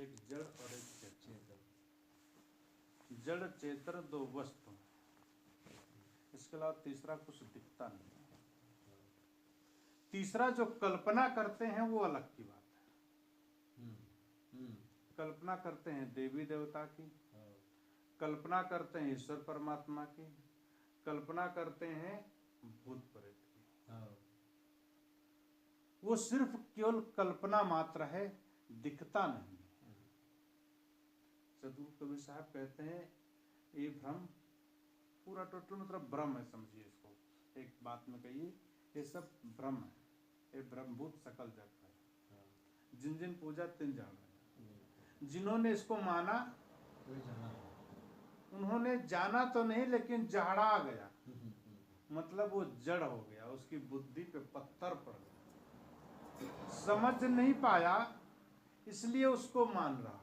एक जड़ और एक चेतन। जड़ चेतन दो वस्तु, इसके अलावा तीसरा कुछ दिखता नहीं। तीसरा जो कल्पना करते हैं वो अलग की बात है। कल्पना करते हैं देवी देवता की, कल्पना करते हैं ईश्वर परमात्मा की, कल्पना करते हैं भूत प्रेत की। वो सिर्फ केवल कल्पना मात्र है, दिखता नहीं है। सदगुरु कबीर साहब कहते हैं ये भ्रम पूरा टोटल मतलब भ्रम है, समझिए इसको एक बात में कहिए, ये सब भ्रम है, ये ब्रह्मभूत सकल जग है। जिन जिन पूजा तिन जान है। जिन्होंने इसको माना उन्होंने जाना तो नहीं लेकिन जहड़ा गया, मतलब वो जड़ हो गया, उसकी बुद्धि पे पत्थर पड़ गया, समझ नहीं पाया इसलिए उसको मान रहा।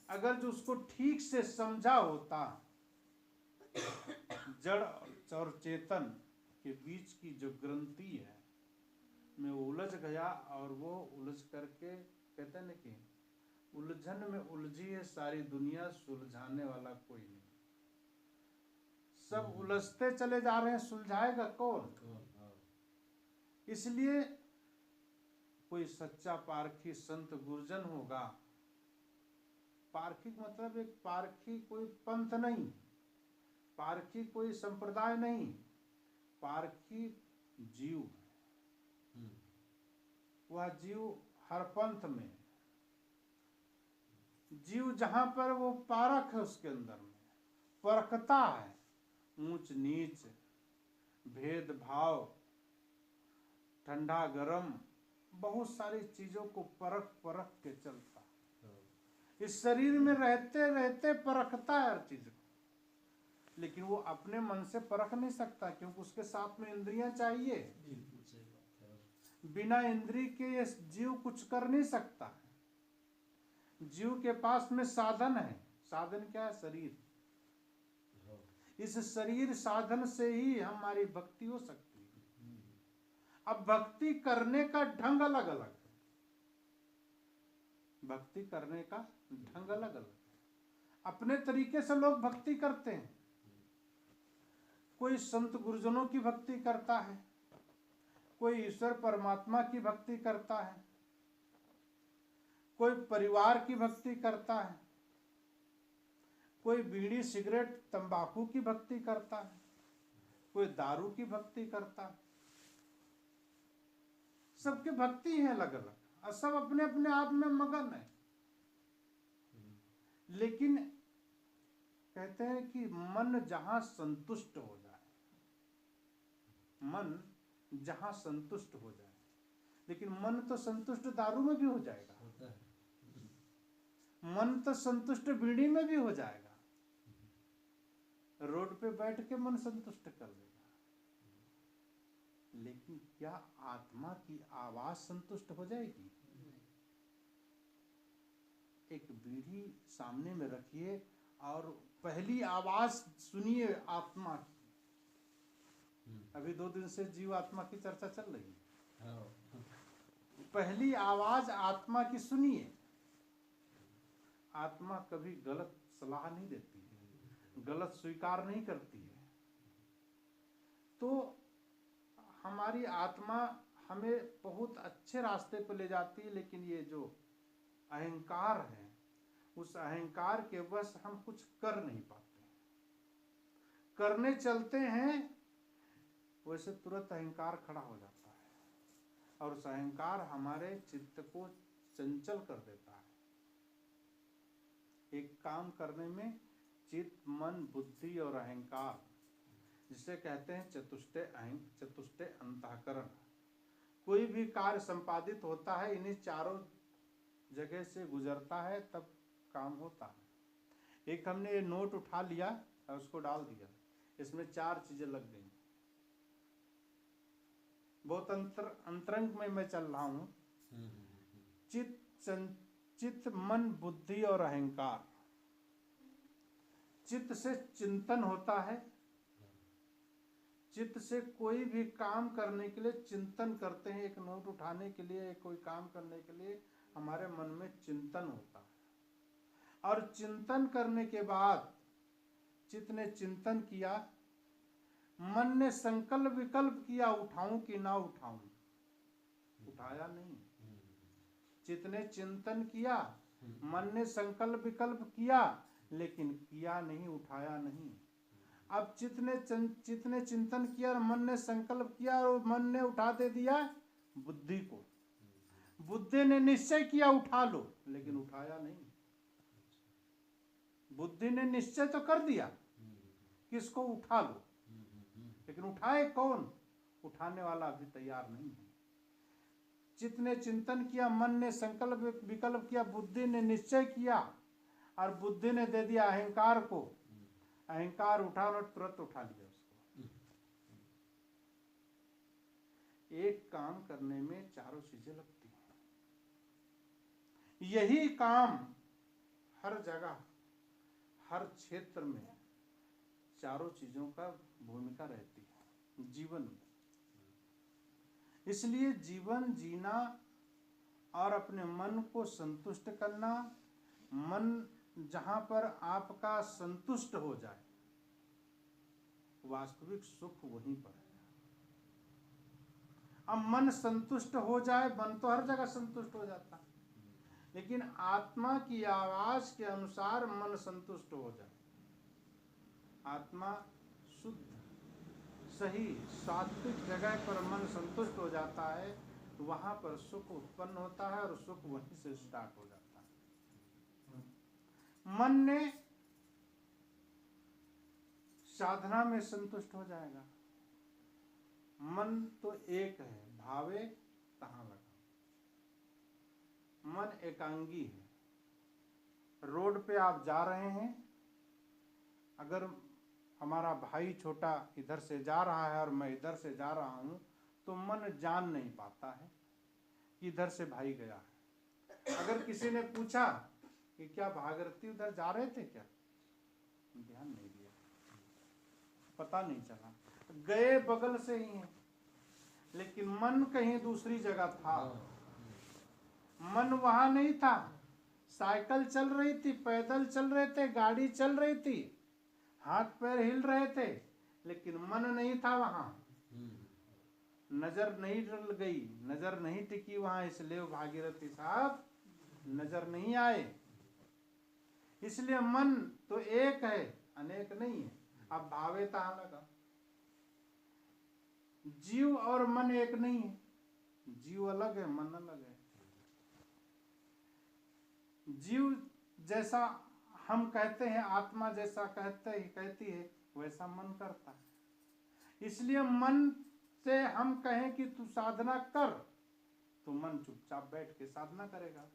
अगर जो उसको ठीक से समझा होता, जड़ और चेतन के बीच की जो ग्रंथि है में उलझ गया, और वो उलझ करके कहते हैं कि उलझन में उलझी है सारी दुनिया, सुलझाने वाला कोई नहीं। सब उलझते चले जा रहे हैं, सुलझाएगा कौन? इसलिए कोई सच्चा पारखी संत गुरजन होगा। पारखी मतलब एक पारखी कोई पंथ नहीं, पारखी कोई संप्रदाय नहीं, पारखी जीव है। वह जीव हर पंथ में, जीव जहां पर वो पारख है, उसके अंदर में परखता है, ऊंच नीच, भेदभाव, ठंडा गरम, बहुत सारी चीजों को परख परख के चलता। इस शरीर में रहते रहते परखता है हर चीज को, लेकिन वो अपने मन से परख नहीं सकता, क्योंकि उसके साथ में इंद्रियां चाहिए। बिना इंद्री के ये जीव कुछ कर नहीं सकता। जीव के पास में साधन है। साधन क्या है? शरीर। इस शरीर साधन से ही हमारी भक्ति हो सकती है। अब भक्ति करने का ढंग अलग अलग है, भक्ति करने का ढंग अलग अलग है। अपने तरीके से लोग भक्ति करते हैं। कोई संत गुरुजनों की भक्ति करता है, कोई ईश्वर परमात्मा की भक्ति करता है, कोई परिवार की भक्ति करता है, कोई बीड़ी सिगरेट तंबाकू की भक्ति करता है, कोई दारू की भक्ति करता है। सबकी भक्ति है अलग अलग, और सब अपने अपने आप में मगन है। लेकिन कहते हैं कि मन जहां संतुष्ट हो जाए, मन जहां संतुष्ट हो जाए, लेकिन मन तो संतुष्ट दारू में भी हो जाएगा, मन तो संतुष्ट बीड़ी में भी हो जाएगा, रोड पे बैठ के मन संतुष्ट कर लेगा, लेकिन क्या आत्मा की आवाज संतुष्ट हो जाएगी? एक बीड़ी सामने में रखिए और पहली आवाज सुनिए आत्मा की। अभी 2 दिन से जीव आत्मा की चर्चा चल रही है। पहली आवाज आत्मा की सुनिए। आत्मा कभी गलत सलाह नहीं देती है, गलत स्वीकार नहीं करती है। तो हमारी आत्मा हमें बहुत अच्छे रास्ते पर ले जाती है, लेकिन ये जो अहंकार है, उस अहंकार के वश हम कुछ कर नहीं पाते। करने चलते हैं वैसे तुरंत अहंकार खड़ा हो जाता है, और उस अहंकार हमारे चित्त को चंचल कर देता है। एक काम करने में चित्त, मन, बुद्धि और अहंकार, जिसे कहते हैं चतुष्टय अंतःकरण, कोई भी कार्य संपादित होता है इन्हीं चारों जगह से गुजरता है, तब काम होता है। एक हमने ये नोट उठा लिया और उसको डाल दिया, इसमें 4 चीजें लग गई। बहुत अंतरंग में मैं चल रहा हूं। चित्त, मन, बुद्धि और अहंकार। चित्त से चिंतन होता है, चित्त से कोई भी काम करने के लिए चिंतन करते हैं। एक नोट उठाने के लिए, कोई काम करने के लिए हमारे मन में चिंतन होता है और चिंतन करने के बाद चित्त ने चिंतन किया, मन ने संकल्प विकल्प किया उठाऊं कि ना उठाऊं, उठाया नहीं। चित्त ने चिंतन किया, मन ने संकल्प विकल्प किया, लेकिन किया नहीं, उठाया नहीं। अब चित्त ने चिंतन किया और मन ने संकल्प किया और मन ने उठा दे दिया बुद्धि को। बुद्धि ने निश्चय किया उठा लो, लेकिन उठाया नहीं। बुद्धि ने निश्चय तो कर दिया किसको उठा लो, लेकिन उठाए कौन? उठाने वाला अभी तैयार नहीं है। चित्त ने चिंतन किया, मन ने संकल्प विकल्प किया, बुद्धि ने निश्चय किया और बुद्धि ने दे दिया अहंकार को। अहंकार उठा और तुरंत उठा लिया उसको। एक काम करने में चारों चीजें लगती हैं। यही काम हर जगह हर क्षेत्र में चारों चीजों का भूमिका रहती है जीवन में। इसलिए जीवन जीना और अपने मन को संतुष्ट करना, मन जहां पर आपका संतुष्ट हो जाए, वास्तविक सुख वहीं पर है। अब मन संतुष्ट हो जाए, मन तो हर जगह संतुष्ट हो जाता है, लेकिन आत्मा की आवाज के अनुसार मन संतुष्ट हो जाए, आत्मा शुद्ध सही सात्विक जगह पर मन संतुष्ट हो जाता है, तो वहां पर सुख उत्पन्न होता है और सुख वहीं से स्टार्ट हो जाता है। मन ने साधना में संतुष्ट हो जाएगा। मन तो एक है, भावे तहां लगा। मन एकांगी है। रोड पे आप जा रहे हैं, अगर हमारा भाई छोटा इधर से जा रहा है और मैं इधर से जा रहा हूं, तो मन जान नहीं पाता है कि इधर से भाई गया है। अगर किसी ने पूछा कि क्या भागीरथी उधर जा रहे थे क्या, ध्यान नहीं दिया, पता नहीं चला, गए बगल से ही हैं, लेकिन मन कहीं दूसरी जगह था। मन वहां नहीं था। साइकिल चल रही थी, पैदल चल रहे थे, गाड़ी चल रही थी, हाथ पैर हिल रहे थे, लेकिन मन नहीं था वहां। नजर नहीं डल गई, नजर नहीं टिकी वहां, इसलिए भागीरथी साहब नजर नहीं आए। इसलिए मन तो एक है, अनेक नहीं है। अब भावे तहां लगा। जीव और मन एक नहीं है, जीव अलग है, मन अलग है। जीव जैसा हम कहते हैं, आत्मा जैसा कहती है, वैसा मन करता है। इसलिए मन से हम कहें कि तू साधना कर, तो मन चुपचाप बैठ के साधना करेगा।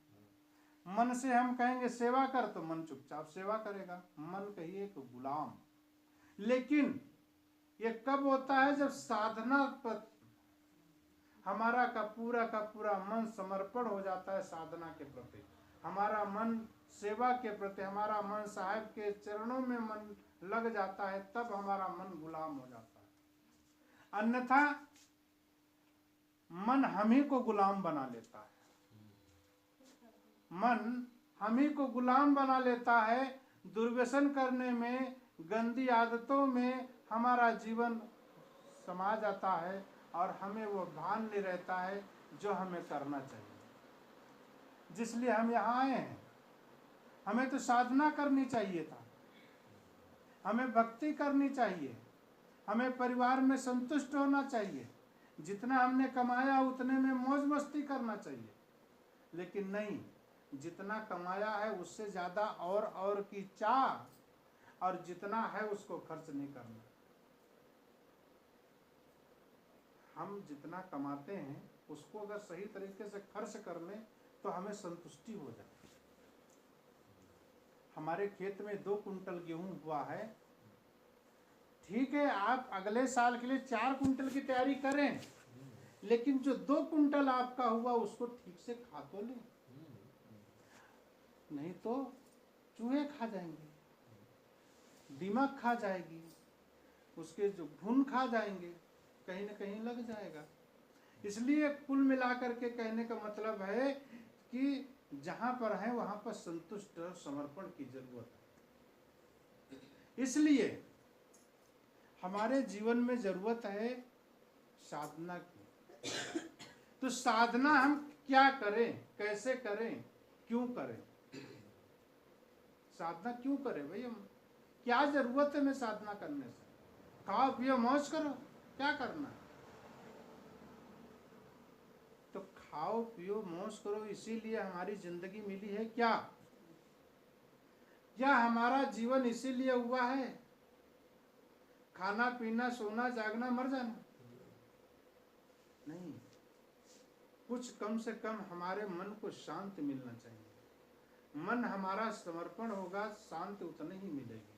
मन से हम कहेंगे सेवा कर, तो मन चुपचाप सेवा करेगा। मन कहिए तो गुलाम। लेकिन ये कब होता है? जब साधना पर हमारा का पूरा मन समर्पण हो जाता है साधना के प्रति, हमारा मन सेवा के प्रति, हमारा मन साहब के चरणों में मन लग जाता है, तब हमारा मन गुलाम हो जाता है। अन्यथा मन हम ही को गुलाम बना लेता है। मन हम ही को गुलाम बना लेता है। दुर्व्यसन करने में, गंदी आदतों में हमारा जीवन समा जाता है और हमें वो भान नहीं रहता है जो हमें करना चाहिए, जिसलिए हम यहाँ आए हैं। हमें तो साधना करनी चाहिए था, हमें भक्ति करनी चाहिए, हमें परिवार में संतुष्ट होना चाहिए, जितना हमने कमाया उतने में मौज मस्ती करना चाहिए। लेकिन नहीं, जितना कमाया है उससे ज्यादा और की चाह, और जितना है उसको खर्च नहीं करना। हम जितना कमाते हैं उसको अगर सही तरीके से खर्च कर लें तो हमें संतुष्टि हो जाए। हमारे खेत में 2 कुंटल गेहूं हुआ है, ठीक है, आप अगले साल के लिए 4 कुंटल की तैयारी करें, लेकिन जो 2 कुंटल आपका हुआ उसको ठीक से खा तो लें, नहीं तो चूहे खा जाएंगे, दीमक खा जाएगी, उसके जो घुन खा जाएंगे, कहीं न कहीं लग जाएगा। इसलिए कुल मिलाकर के कहने का मतलब है कि जहां पर है वहां पर संतुष्ट और समर्पण की जरूरत है। इसलिए हमारे जीवन में जरूरत है साधना की। तो साधना हम क्या करें, कैसे करें, क्यों करें? साधना क्यों करें भाई? हम क्या जरूरत है में साधना करने से? खाओ पियो मौज करो, क्या करना है? तो खाओ पियो मौज करो इसीलिए हमारी जिंदगी मिली है क्या? क्या हमारा जीवन इसीलिए हुआ है? खाना पीना सोना जागना मर जाना? नहीं, कुछ कम से कम हमारे मन को शांति मिलना चाहिए। मन हमारा समर्पण होगा, शांति उतनी ही मिलेगी।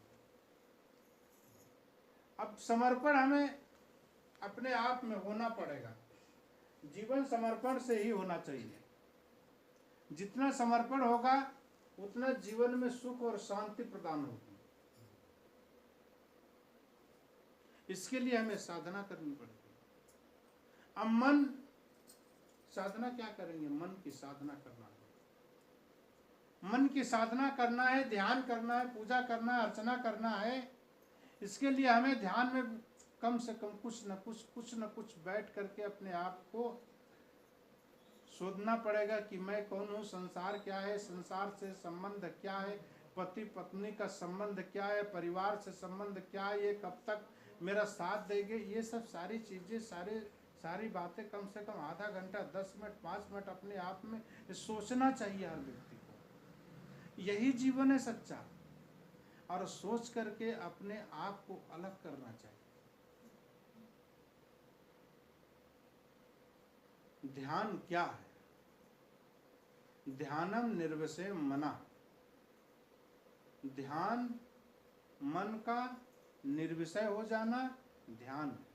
अब समर्पण हमें अपने आप में होना पड़ेगा। जीवन समर्पण से ही होना चाहिए। जितना समर्पण होगा उतना जीवन में सुख और शांति प्रदान होगी। इसके लिए हमें साधना करनी पड़ेगी। अब मन साधना क्या करेंगे? मन की साधना करना है। मन की साधना करना है, ध्यान करना है, पूजा करना है, अर्चना करना है। इसके लिए हमें ध्यान में कम से कम कुछ न कुछ बैठ करके अपने आप को सोचना पड़ेगा कि मैं कौन हूँ, संसार क्या है, संसार से संबंध क्या है, पति पत्नी का संबंध क्या है, परिवार से संबंध क्या है, ये कब तक मेरा साथ देंगे। ये सब सारी चीज़ें, सारी बातें कम से कम आधा घंटा, 10 मिनट, 5 मिनट अपने आप में सोचना चाहिए हर व्यक्ति को। यही जीवन है सच्चा। और सोच करके अपने आप को अलग करना चाहिए। ध्यान क्या है? ध्यानम निर्विषय मना। ध्यान मन का निर्विषय हो जाना ध्यान है।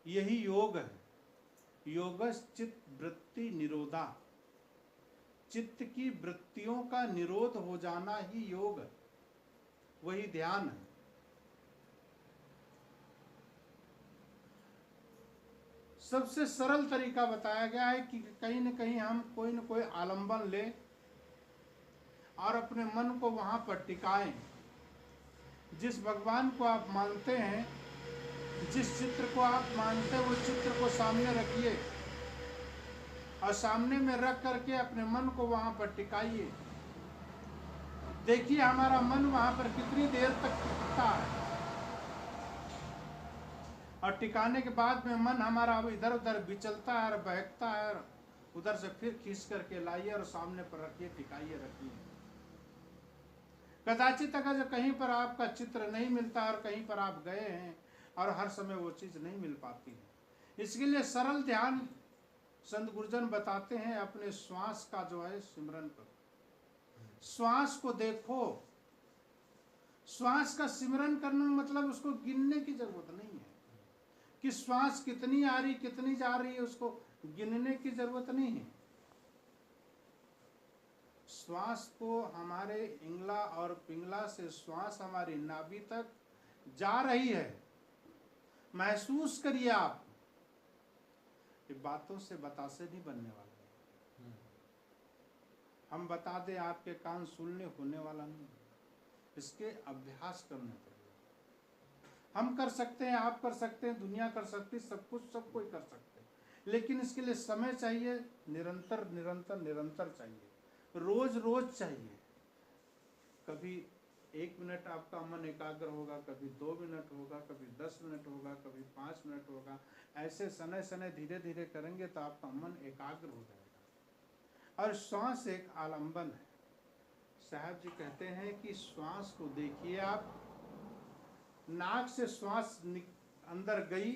यही योग है। योगश्चित्त वृत्ति निरोधा। चित्त की वृत्तियों का निरोध हो जाना ही योग है, वही ध्यान है। सबसे सरल तरीका बताया गया है कि कहीं न कहीं हम कोई न कोई आलंबन ले और अपने मन को वहां पर टिकाएं। जिस भगवान को आप मानते हैं, जिस चित्र को आप मानते हैं, वो चित्र को सामने रखिए और सामने में रख करके अपने मन को वहां पर टिकाइए। देखिए हमारा मन वहां पर कितनी देर तक टिकता है। और टिकाने के बाद में मन हमारा अब इधर उधर विचलता है और बहकता है, और उधर से फिर खींच करके लाइए और सामने पर रखिए, टिकाइए, रखिए। कदाचित अगर कहीं पर आपका चित्र नहीं मिलता और कहीं पर आप गए हैं और हर समय वो चीज नहीं मिल पाती है, इसके लिए सरल ध्यान संत गुरुजन बताते हैं, अपने श्वास का जो है सिमरन करो। श्वास को देखो। श्वास का सिमरन करने में मतलब उसको गिनने की जरूरत नहीं है कि श्वास कितनी आ रही कितनी जा रही है, उसको गिनने की जरूरत नहीं है। श्वास को हमारे इंगला और पिंगला से श्वास हमारी नाभि तक जा रही है, महसूस करिए आप। ये बातों से बतासे नहीं बनने वाला है। हम बता दें आपके कान सुनने होने वाला नहीं। इसके अभ्यास करने पड़ेगा। हम कर सकते हैं, आप कर सकते हैं, दुनिया कर सकती है, सब कुछ सब कोई कर सकते हैं, लेकिन इसके लिए समय चाहिए, निरंतर निरंतर निरंतर चाहिए, रोज रोज चाहिए। कभी 1 मिनट आपका मन एकाग्र होगा, कभी 2 मिनट होगा, कभी 10 मिनट होगा, कभी 5 मिनट होगा। ऐसे सने सने धीरे धीरे करेंगे तो आपका मन एकाग्र हो जाएगा। और श्वास एक आलंबन है। साहब जी कहते हैं कि श्वास को देखिए आप, नाक से श्वास अंदर गई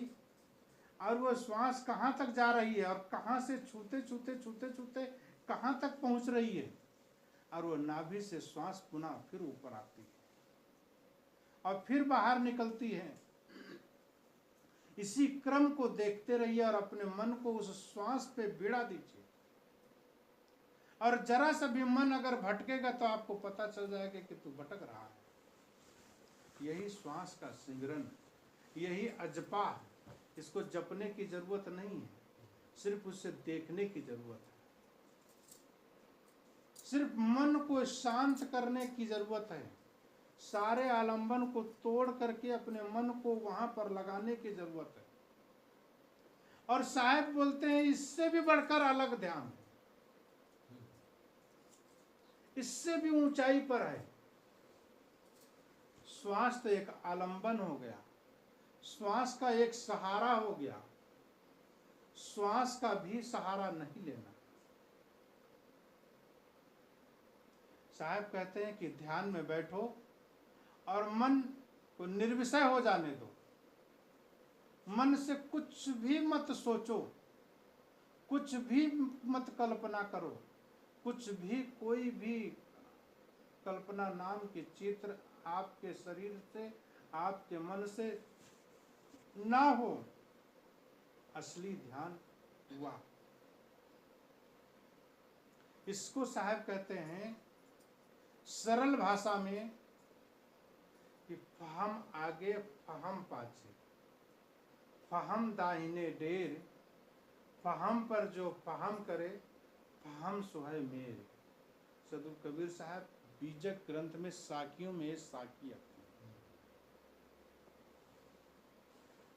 और वो श्वास कहाँ तक जा रही है और कहाँ से छूते छूते छूते छूते कहाँ तक पहुँच रही है, और वो नाभि से श्वास पुनः फिर ऊपर आती है और फिर बाहर निकलती है। इसी क्रम को देखते रहिए और अपने मन को उस श्वास पे भिड़ा दीजिए। और जरा सा भी मन अगर भटकेगा तो आपको पता चल जाएगा कि तू भटक रहा है। यही श्वास का सिमरन, यही अजपा। इसको जपने की जरूरत नहीं है। सिर्फ उसे देखने की जरूरत है, सिर्फ मन को शांत करने की जरूरत है, सारे आलंबन को तोड़ करके अपने मन को वहां पर लगाने की जरूरत है। और साहब बोलते हैं इससे भी बढ़कर अलग ध्यान है, इससे भी ऊंचाई पर है। श्वास तो एक आलंबन हो गया, श्वास का एक सहारा हो गया, श्वास का भी सहारा नहीं लेना। साहब कहते हैं कि ध्यान में बैठो और मन को निर्विषय हो जाने दो, मन से कुछ भी मत सोचो, कुछ भी मत कल्पना करो, कुछ भी कोई भी कल्पना नाम के चित्र आपके शरीर से आपके मन से ना हो। असली ध्यान हुआ। इसको साहब कहते हैं सरल भाषा में कि फहम आगे फहम पाछे, फहम दाहिने ढेर, फहम पर जो फहम करे फहम सुहे मेर। सदगुरु कबीर साहब बीजक ग्रंथ में साखियों में साखी आती है।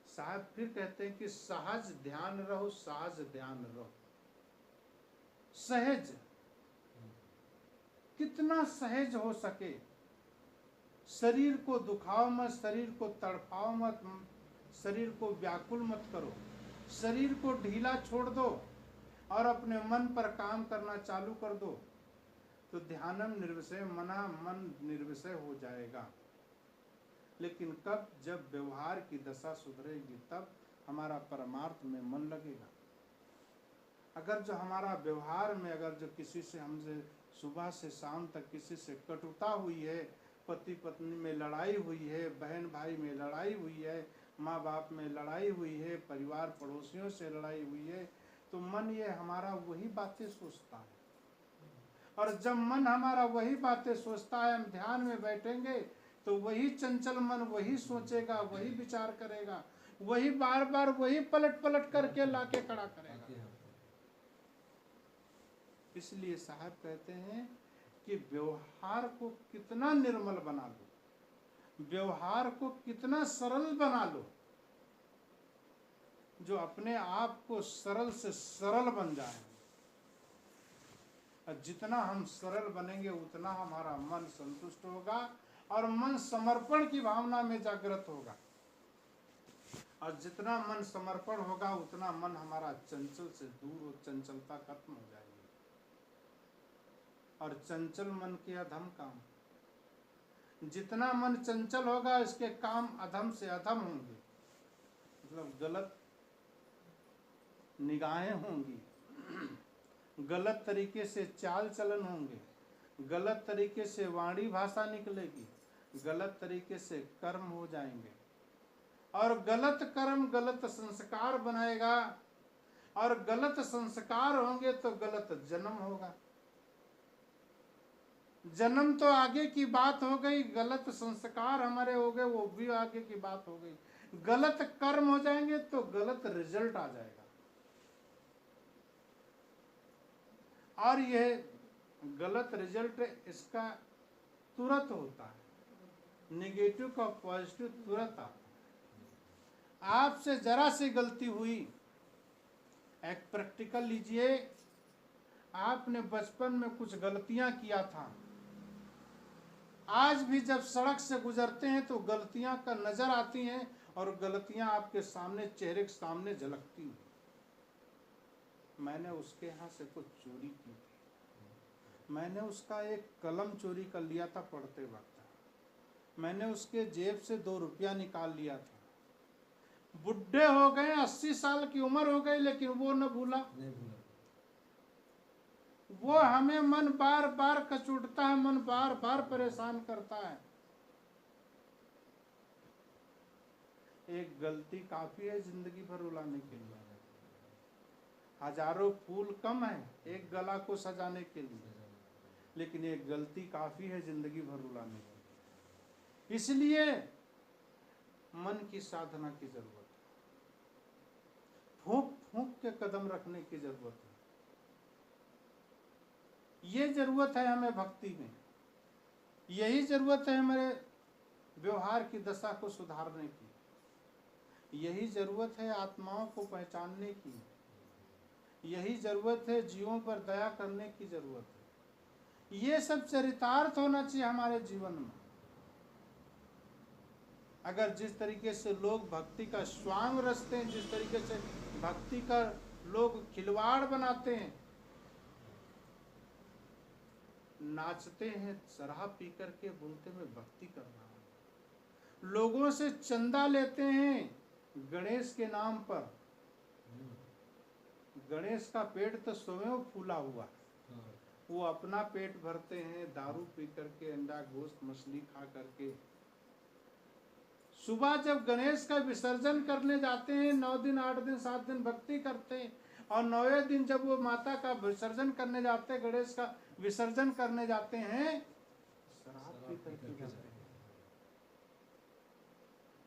साहब फिर कहते हैं कि सहज ध्यान रहो, सहज ध्यान रहो। सहज, कितना सहज हो सके। शरीर को दुखाओ मत, शरीर को तड़पाओ मत, शरीर को व्याकुल मत करो, शरीर को ढीला छोड़ दो और अपने मन पर काम करना चालू कर दो, तो ध्यानम निर्विषय मना, मन निर्विषय हो जाएगा। लेकिन कब? जब व्यवहार की दशा सुधरेगी तब हमारा परमार्थ में मन लगेगा। अगर जो हमारा व्यवहार में, अगर जो किसी से हमसे सुबह से शाम तक किसी से कटुता हुई है, पति पत्नी में लड़ाई हुई है, बहन भाई में लड़ाई हुई है, माँ बाप में लड़ाई हुई है, परिवार पड़ोसियों से लड़ाई हुई है, तो मन ये हमारा वही बातें सोचता है। और जब मन हमारा वही बातें सोचता है, हम ध्यान में बैठेंगे तो वही चंचल मन वही सोचेगा, वही विचार करेगा, वही बार बार वही पलट पलट करके लाके खड़ा करेगा। इसलिए साहब कहते हैं कि व्यवहार को कितना निर्मल बना लो, व्यवहार को कितना सरल बना लो, जो अपने आप को सरल से सरल बन जाए। जितना हम सरल बनेंगे उतना हमारा मन संतुष्ट होगा और मन समर्पण की भावना में जागृत होगा। और जितना मन समर्पण होगा उतना मन हमारा चंचल से दूर हो, चंचलता खत्म हो जाएगी। और चंचल मन के अधम काम, जितना मन चंचल होगा इसके काम अधम से अधम होंगे, मतलब गलत निगाहें होंगी, गलत तरीके से चाल चलन होंगे, गलत तरीके से वाणी भाषा निकलेगी, गलत तरीके से कर्म हो जाएंगे। और गलत कर्म गलत संस्कार बनाएगा, और गलत संस्कार होंगे तो गलत जन्म होगा। जन्म तो आगे की बात हो गई, गलत संस्कार हमारे हो गए वो भी आगे की बात हो गई। गलत कर्म हो जाएंगे तो गलत रिजल्ट आ जाएगा। और यह गलत रिजल्ट इसका तुरंत होता है, नेगेटिव का पॉजिटिव तुरंत आता है। आपसे जरा सी गलती हुई, एक प्रैक्टिकल लीजिए, आपने बचपन में कुछ गलतियां किया था, आज भी जब सड़क से गुजरते हैं तो गलतियां का नजर आती हैं और गलतियां आपके सामने, चेहरे के सामने झलकती हैं। मैंने उसके यहाँ से कुछ चोरी की थी, मैंने उसका एक कलम चोरी कर लिया था पढ़ते वक्त, मैंने उसके जेब से 2 रुपया निकाल लिया था। बुढ़े हो गए, 80 साल की उम्र हो गई, लेकिन वो न भूला। वो हमें मन बार बार कचोटता है, मन बार बार परेशान करता है। एक गलती काफी है जिंदगी भर रुलाने के लिए। हजारों फूल कम है एक गला को सजाने के लिए, लेकिन एक गलती काफी है जिंदगी भर रुलाने के लिए। इसलिए मन की साधना की जरूरत है। फूंक फूंक के कदम रखने की जरूरत है। ये जरूरत है हमें भक्ति में, यही जरूरत है हमारे व्यवहार की दशा को सुधारने की, यही जरूरत है आत्माओं को पहचानने की, यही जरूरत है जीवों पर दया करने की जरूरत है। ये सब चरितार्थ होना चाहिए हमारे जीवन में। अगर जिस तरीके से लोग भक्ति का स्वांग रचते हैं, जिस तरीके से भक्ति का लोग खिलवाड़ बनाते हैं, नाचते हैं, शराब पी करके बोलते मैं भक्ति कर रहा हूं, लोगों से चंदा लेते हैं गणेश के नाम पर। गणेश का पेट तो स्वयं फूला हुआ, वो अपना पेट भरते हैं दारू पी करके, अंडा गोश्त मछली खा करके। सुबह जब गणेश का विसर्जन करने जाते हैं, 9 दिन 8 दिन 7 दिन भक्ति करते हैं, और 9वें दिन जब वो माता का विसर्जन करने जाते हैं, गणेश का विसर्जन करने जाते हैं, शराब पी करके जाते हैं।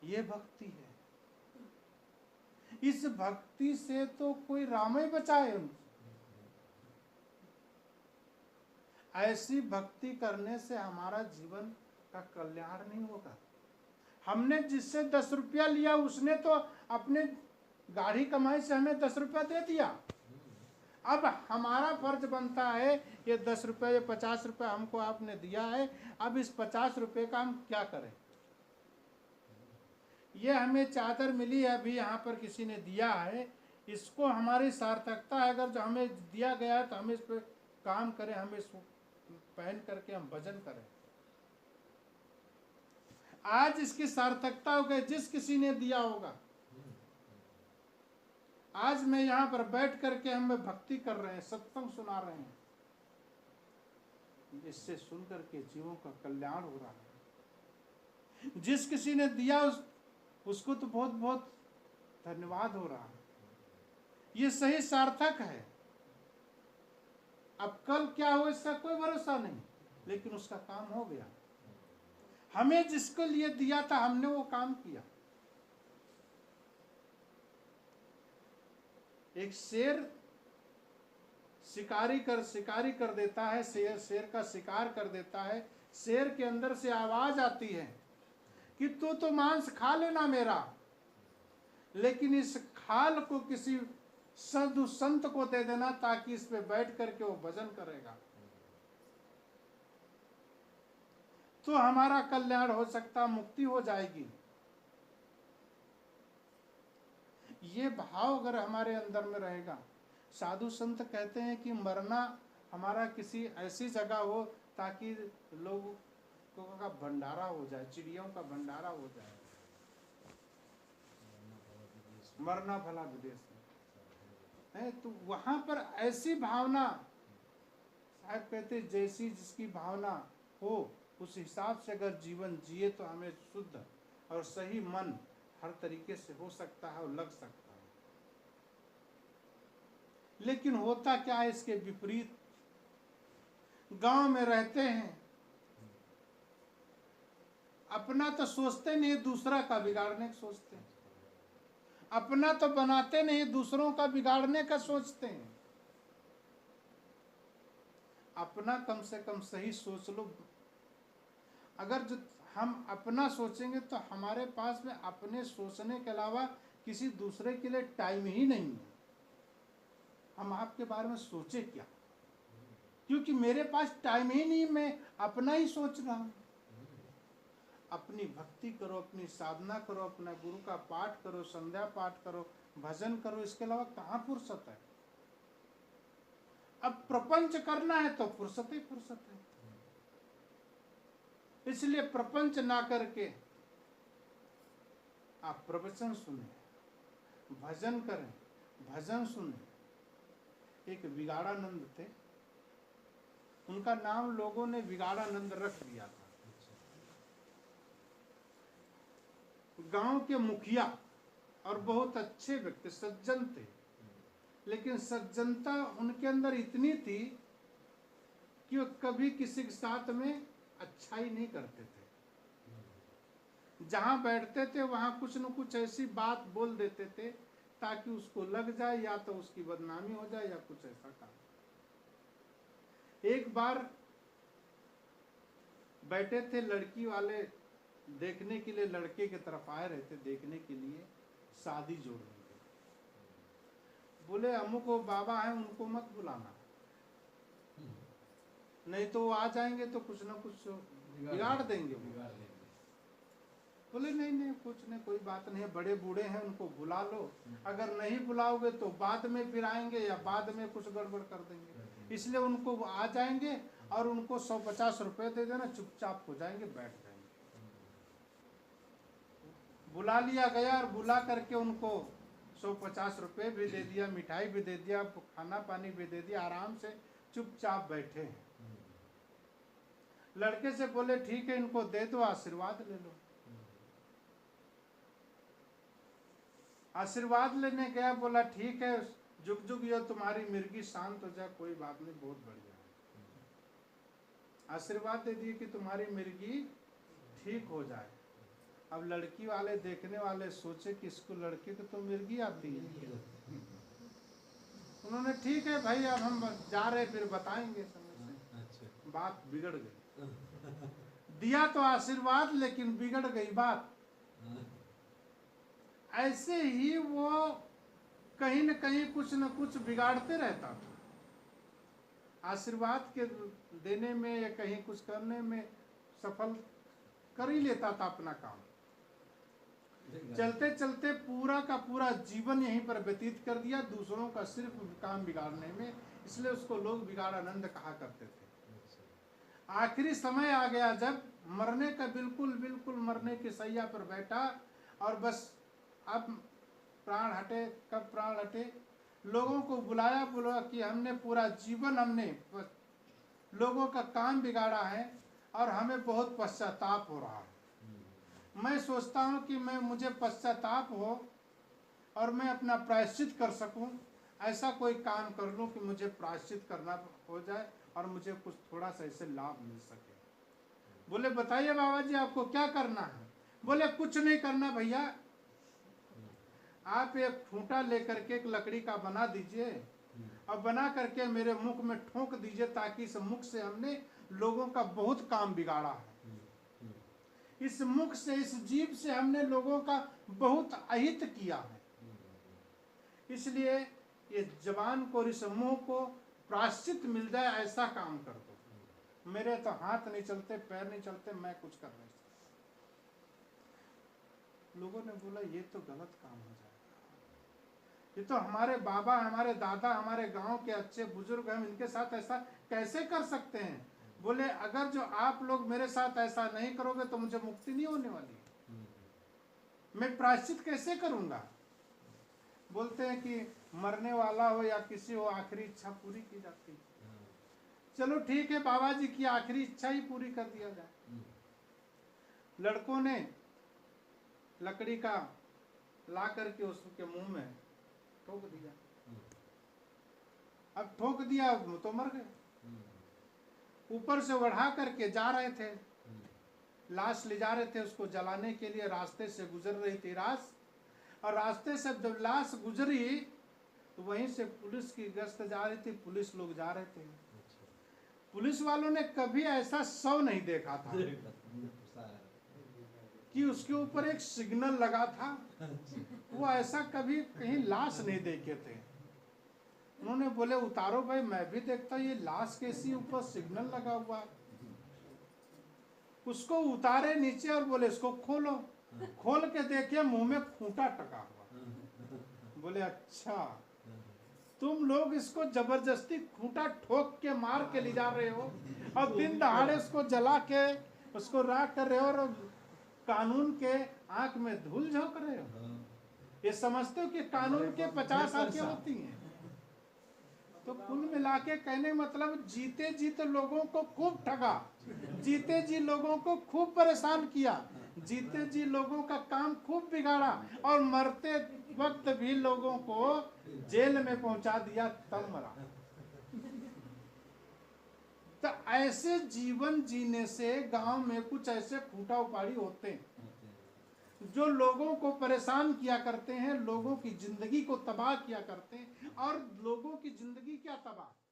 ये भक्ति है। इस भक्ति से तो कोई राम ही बचाए उनको। ऐसी भक्ति करने से हमारा जीवन का कल्याण नहीं होगा। हमने जिससे 10 रुपया लिया, उसने तो अपने गाढ़ी कमाई से हमें 10 रुपया दे दिया। अब हमारा फर्ज बनता है, ये 10 रुपये, ये 50 रुपये हमको आपने दिया है, अब इस 50 रुपये का हम क्या करें। ये हमें चादर मिली है, अभी यहाँ पर किसी ने दिया है, इसको हमारी सार्थकता है, अगर जो हमें दिया गया है तो हम इस पर काम करें, हम इसको पहन करके हम भजन करें। आज इसकी सार्थकता हो गई, जिस किसी ने दिया होगा। आज मैं यहाँ पर बैठ करके हम भक्ति कर रहे हैं, सत्संग सुना रहे हैं, इससे सुन करके जीवों का कल्याण हो रहा है। जिस किसी ने दिया उसको तो बहुत बहुत धन्यवाद हो रहा है, ये सही सार्थक है। अब कल क्या हो इसका कोई भरोसा नहीं, लेकिन उसका काम हो गया। हमें जिसके लिए दिया था हमने वो काम किया। एक शेर शिकारी कर देता है, शेर का शिकार कर देता है। शेर के अंदर से आवाज आती है कि तू तो मांस खा लेना मेरा, लेकिन इस खाल को किसी साधु संत को दे देना, ताकि इस पे बैठ करके वो भजन करेगा, तो हमारा कल्याण हो सकता, मुक्ति हो जाएगी। ये भाव अगर हमारे अंदर में रहेगा। साधु संत कहते हैं कि मरना हमारा किसी ऐसी जगह हो ताकि लोगों का भंडारा हो जाए, चिड़ियों का भंडारा हो जाए। मरना भला विदेश में है, तो वहां पर ऐसी भावना, शायद कहते जैसी जिसकी भावना हो उस हिसाब से अगर जीवन जिए तो हमें शुद्ध और सही मन हर तरीके से हो सकता है और लग सकता है। लेकिन होता क्या है इसके विपरीत। गांव में रहते हैं, अपना तो सोचते नहीं, दूसरा का बिगाड़ने का सोचते हैं। अपना तो बनाते नहीं, दूसरों का बिगाड़ने का सोचते हैं। अपना कम से कम सही सोच लो। अगर जो हम अपना सोचेंगे तो हमारे पास में अपने सोचने के अलावा किसी दूसरे के लिए टाइम ही नहीं है। हम आपके बारे में सोचे क्या, क्योंकि मेरे पास टाइम ही नहीं, मैं अपना ही सोच रहा हूं। अपनी भक्ति करो, अपनी साधना करो, अपना गुरु का पाठ करो, संध्या पाठ करो, भजन करो, इसके अलावा कहाँ फुर्सत है। अब प्रपंच करना है तो फुर्सत ही फुर्सत है। इसलिए प्रपंच ना करके आप प्रवचन सुने, भजन करें, भजन सुने। एक विगाड़ानंद थे, उनका नाम लोगों ने विगाड़ानंद रख दिया था। गांव के मुखिया और बहुत अच्छे व्यक्ति, सज्जन थे, लेकिन सज्जनता उनके अंदर इतनी थी कि वो कभी किसी के साथ में अच्छाई नहीं करते थे। जहां बैठते थे वहां कुछ न कुछ ऐसी बात बोल देते थे ताकि उसको लग जाए, या तो उसकी बदनामी हो जाए या कुछ ऐसा काम। एक बार बैठे थे लड़की वाले देखने के लिए, लड़के की तरफ आए रहे थे देखने के लिए शादी जोड़ने के। बोले अमुक वो बाबा हैं, उनको मत बुलाना, नहीं तो वो आ जाएंगे तो कुछ ना कुछ बिगाड़ देंगे। बोले नहीं नहीं कुछ नहीं, कोई बात नहीं है, बड़े बूढ़े हैं, उनको बुला लो, अगर नहीं बुलाओगे तो बाद में फिर आएंगे या बाद में कुछ गड़बड़ कर देंगे, इसलिए उनको आ जाएंगे और उनको 150 रुपए दे देना, चुपचाप हो जाएंगे, बैठ जाएंगे। बुला लिया गया और बुला करके उनको 150 रुपए भी दे दिया, मिठाई भी दे दिया, खाना पानी भी दे दिया, आराम से चुपचाप बैठे हैं। लड़के से बोले ठीक है इनको दे दो, आशीर्वाद ले लो। आशीर्वाद लेने गया, बोला ठीक है, जुग जुग यो तुम्हारी मिर्गी शांत हो जाए, कोई बात नहीं, बहुत बढ़िया। आशीर्वाद दे दिए कि तुम्हारी मिर्गी ठीक हो जाए। अब लड़की वाले देखने वाले सोचे कि इसको लड़की को तो मिर्गी आती है। उन्होंने ठीक है भाई, अब हम जा रहे फिर बताएंगे समय से। बात बिगड़ गई। दिया तो आशीर्वाद लेकिन बिगड़ गई बात। ऐसे ही वो कहीं न कहीं कुछ न कुछ बिगाड़ते रहता था। आशीर्वाद के देने में या कहीं कुछ करने में सफल कर ही लेता था अपना काम। चलते चलते पूरा का पूरा जीवन यहीं पर व्यतीत कर दिया, दूसरों का सिर्फ काम बिगाड़ने में, इसलिए उसको लोग बिगाड़ानंद कहा करते थे। आखिरी समय आ गया जब मरने का बिल्कुल मरने की सैया पर बैठा और बस अब प्राण हटे, कब प्राण हटे। लोगों को बुलाया, बोला कि हमने पूरा जीवन हमने लोगों का काम बिगाड़ा है और हमें बहुत पश्चाताप हो रहा है। मैं सोचता हूँ कि मुझे पश्चाताप हो और मैं अपना प्रायश्चित कर सकूं, ऐसा कोई काम कर लूं कि मुझे प्रायश्चित करना हो जाए और मुझे कुछ थोड़ा सा इससे लाभ मिल सके। बोले बताइए बाबा जी आपको क्या करना है? बोले कुछ नहीं करना भैया, आप एक खूंटा लेकर के एक लकड़ी का बना दीजिए और बना करके मेरे मुख में ठोक दीजिए, ताकि इस मुख से हमने लोगों का बहुत काम बिगाड़ा है। इस मुख से, इस जीभ से हमने लोगों का बहुत अहित किया है, इसलिए ये जबान को, इस मुंह को प्रायश्चित मिल जाए ऐसा काम कर दो। मेरे तो हाथ नहीं चलते, पैर नहीं चलते, मैं कुछ कर नहीं सकता। लोगों ने बोला ये तो गलत काम हो जाएगा, ये तो हमारे बाबा, हमारे दादा, हमारे गांव के अच्छे बुजुर्ग हैं, इनके साथ ऐसा कैसे कर सकते हैं? बोले अगर जो आप लोग मेरे साथ ऐसा नहीं करोगे तो मुझे मुक्ति नहीं होने वाली, मैं प्रायश्चित कैसे करूंगा? बोलते हैं कि मरने वाला हो या किसी हो, आखिरी इच्छा पूरी की जाती है। चलो ठीक है, बाबा जी की आखिरी इच्छा ही पूरी कर दिया जाए। लड़कों ने लकड़ी का ला करके उसके मुंह में ठोक दिया। अब ठोक दिया तो मर गए। ऊपर से बढ़ा करके जा रहे थे, लाश ले जा रहे थे उसको जलाने के लिए। रास्ते से गुजर रही थी लाश, और रास्ते से जब लाश गुजरी तो वहीं से पुलिस की गश्त जा रही थी, पुलिस लोग जा रहे थे। पुलिस वालों ने कभी ऐसा शव नहीं देखा था कि उसके ऊपर एक सिग्नल लगा था। वो ऐसा कभी कहीं लाश नहीं देखे थे। उन्होंने बोले उतारो भाई, मैं भी देखता ये लाश कैसी ऊपर सिग्नल लगा हुआ है। उसको उतारे नीचे और बोले इसको खोलो। खोल के देखे मुंह में खूंटा टका हुआ। बोले अच्छा, तुम लोग इसको जबरदस्ती खूंटा ठोक के मार के ले जा रहे हो और दिन दहाड़े उसको जला के उसको राख कर रहे हो और कानून के आंख में धूल झोंक रहे हो। ये समझते हो कि कानून के 50 आंखें होती हैं। तो कुल मिला के कहने मतलब जीते जी तो लोगों को खूब ठगा, जीते जी लोगों को खूब परेशान किया, जीते जी लोगों का काम खूब बिगाड़ा और मरते वक्त भी लोगों को जेल में पहुंचा दिया, तब मरा। तो ऐसे जीवन जीने से गांव में कुछ ऐसे खूंटा उपाड़ी होते हैं जो लोगों को परेशान किया करते हैं, लोगों की जिंदगी को तबाह किया करते हैं। और लोगों की जिंदगी क्या तबाह,